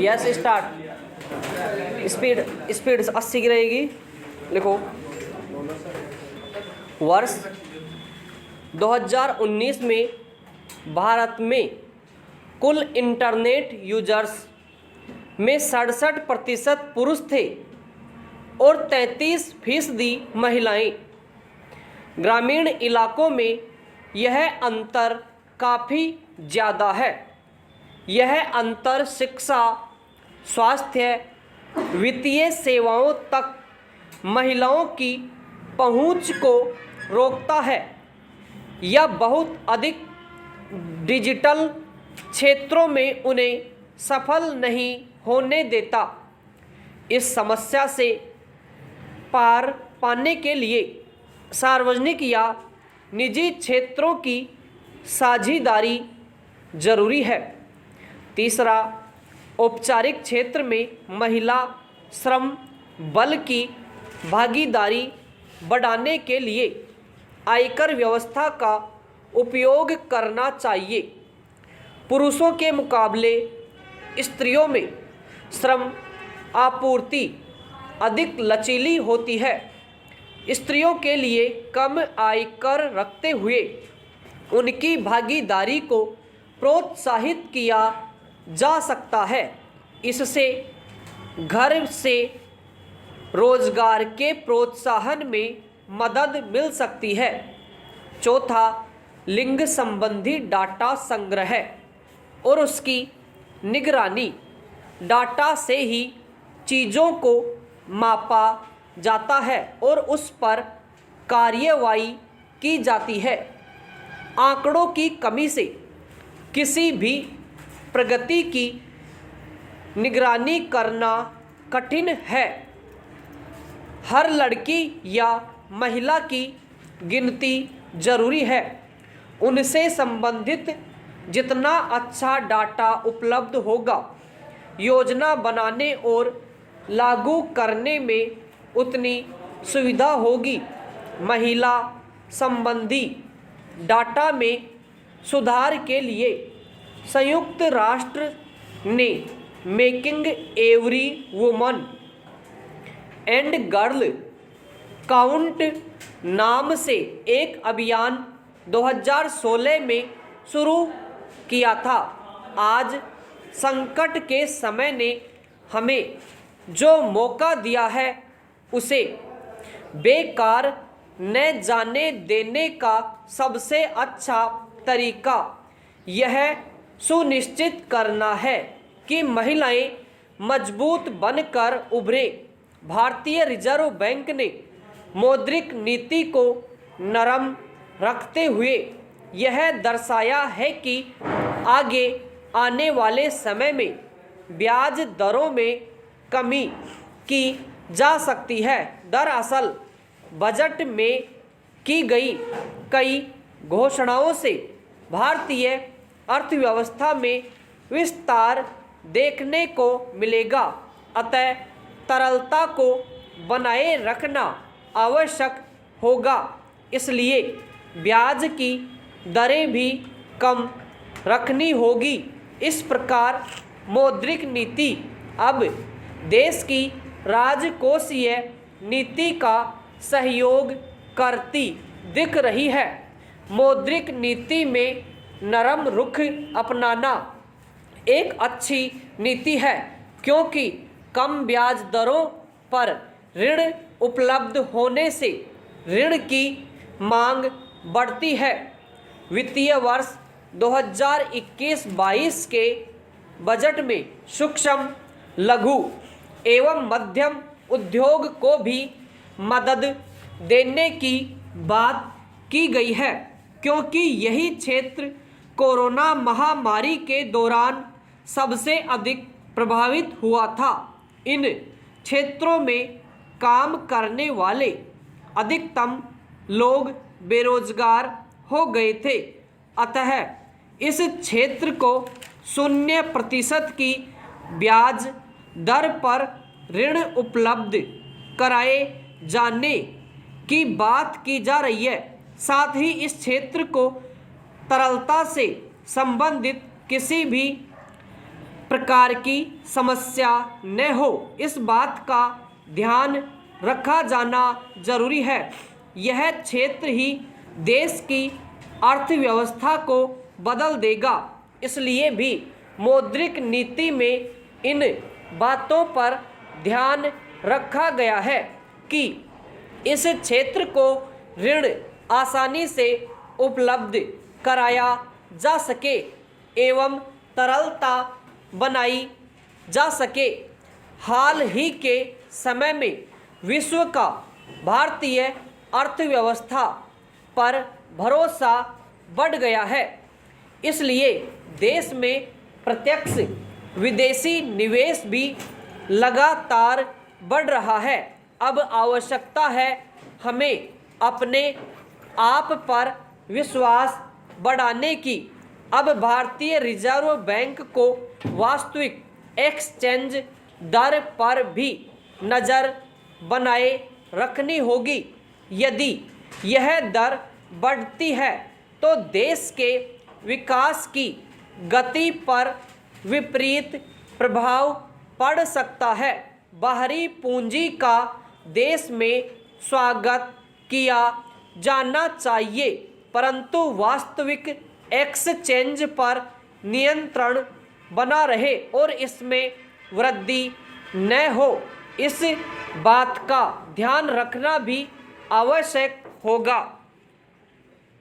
Yes start. Speed speed 80 की रहेगी। लिखो वर्ष 2019 में भारत में कुल इंटरनेट यूजर्स में 67% पुरुष थे और 33% महिलाएं। ग्रामीण इलाकों में यह अंतर काफ़ी ज़्यादा है। यह अंतर शिक्षा, स्वास्थ्य, वित्तीय सेवाओं तक महिलाओं की पहुंच को रोकता है या बहुत अधिक डिजिटल क्षेत्रों में उन्हें सफल नहीं होने देता। इस समस्या से पार पाने के लिए सार्वजनिक या निजी क्षेत्रों की साझेदारी जरूरी है। तीसरा, औपचारिक क्षेत्र में महिला श्रम बल की भागीदारी बढ़ाने के लिए आयकर व्यवस्था का उपयोग करना चाहिए। पुरुषों के मुकाबले स्त्रियों में श्रम आपूर्ति अधिक लचीली होती है। स्त्रियों के लिए कम आयकर रखते हुए उनकी भागीदारी को प्रोत्साहित किया जा सकता है। इससे घर से रोजगार के प्रोत्साहन में मदद मिल सकती है। चौथा, लिंग संबंधी डाटा संग्रह और उसकी निगरानी। डाटा से ही चीज़ों को मापा जाता है और उस पर कार्यवाही की जाती है। आंकड़ों की कमी से किसी भी प्रगति की निगरानी करना कठिन है। हर लड़की या महिला की गिनती जरूरी है। उनसे संबंधित जितना अच्छा डाटा उपलब्ध होगा, योजना बनाने और लागू करने में उतनी सुविधा होगी। महिला संबंधी डाटा में सुधार के लिए संयुक्त राष्ट्र ने making every woman and girl count नाम से एक अभियान 2016 में शुरू किया था। आज संकट के समय ने हमें जो मौका दिया है उसे बेकार न जाने देने का सबसे अच्छा तरीका यह सुनिश्चित करना है कि महिलाएं मजबूत बनकर उभरें। भारतीय रिजर्व बैंक ने मौद्रिक नीति को नरम रखते हुए यह दर्शाया है कि आगे आने वाले समय में ब्याज दरों में कमी की जा सकती है। दरअसल बजट में की गई कई घोषणाओं से भारतीय अर्थव्यवस्था में विस्तार देखने को मिलेगा। अतः तरलता को बनाए रखना आवश्यक होगा। इसलिए ब्याज की दरें भी कम रखनी होगी। इस प्रकार मौद्रिक नीति अब देश की राजकोषीय नीति का सहयोग करती दिख रही है। मौद्रिक नीति में नरम रुख अपनाना एक अच्छी नीति है, क्योंकि कम ब्याज दरों पर ऋण उपलब्ध होने से ऋण की मांग बढ़ती है। वित्तीय वर्ष 2021-22 के बजट में सूक्ष्म, लघु एवं मध्यम उद्योग को भी मदद देने की बात की गई है, क्योंकि यही क्षेत्र कोरोना महामारी के दौरान सबसे अधिक प्रभावित हुआ था। इन क्षेत्रों में काम करने वाले अधिकतम लोग बेरोजगार हो गए थे। अतः इस क्षेत्र को 0% की ब्याज दर पर ऋण उपलब्ध कराए जाने की बात की जा रही है। साथ ही इस क्षेत्र को तरलता से संबंधित किसी भी प्रकार की समस्या न हो, इस बात का ध्यान रखा जाना जरूरी है। यह क्षेत्र ही देश की अर्थव्यवस्था को बदल देगा। इसलिए भी मौद्रिक नीति में इन बातों पर ध्यान रखा गया है कि इस क्षेत्र को ऋण आसानी से उपलब्ध कराया जा सके एवं तरलता बनाई जा सके। हाल ही के समय में विश्व का भारतीय अर्थव्यवस्था पर भरोसा बढ़ गया है। इसलिए देश में प्रत्यक्ष विदेशी निवेश भी लगातार बढ़ रहा है। अब आवश्यकता है हमें अपने आप पर विश्वास बढ़ाने की। अब भारतीय रिजर्व बैंक को वास्तविक एक्सचेंज दर पर भी नज़र बनाए रखनी होगी। यदि यह दर बढ़ती है तो देश के विकास की गति पर विपरीत प्रभाव पड़ सकता है। बाहरी पूंजी का देश में स्वागत किया जाना चाहिए, परंतु वास्तविक एक्सचेंज पर नियंत्रण बना रहे और इसमें वृद्धि न हो, इस बात का ध्यान रखना भी आवश्यक होगा।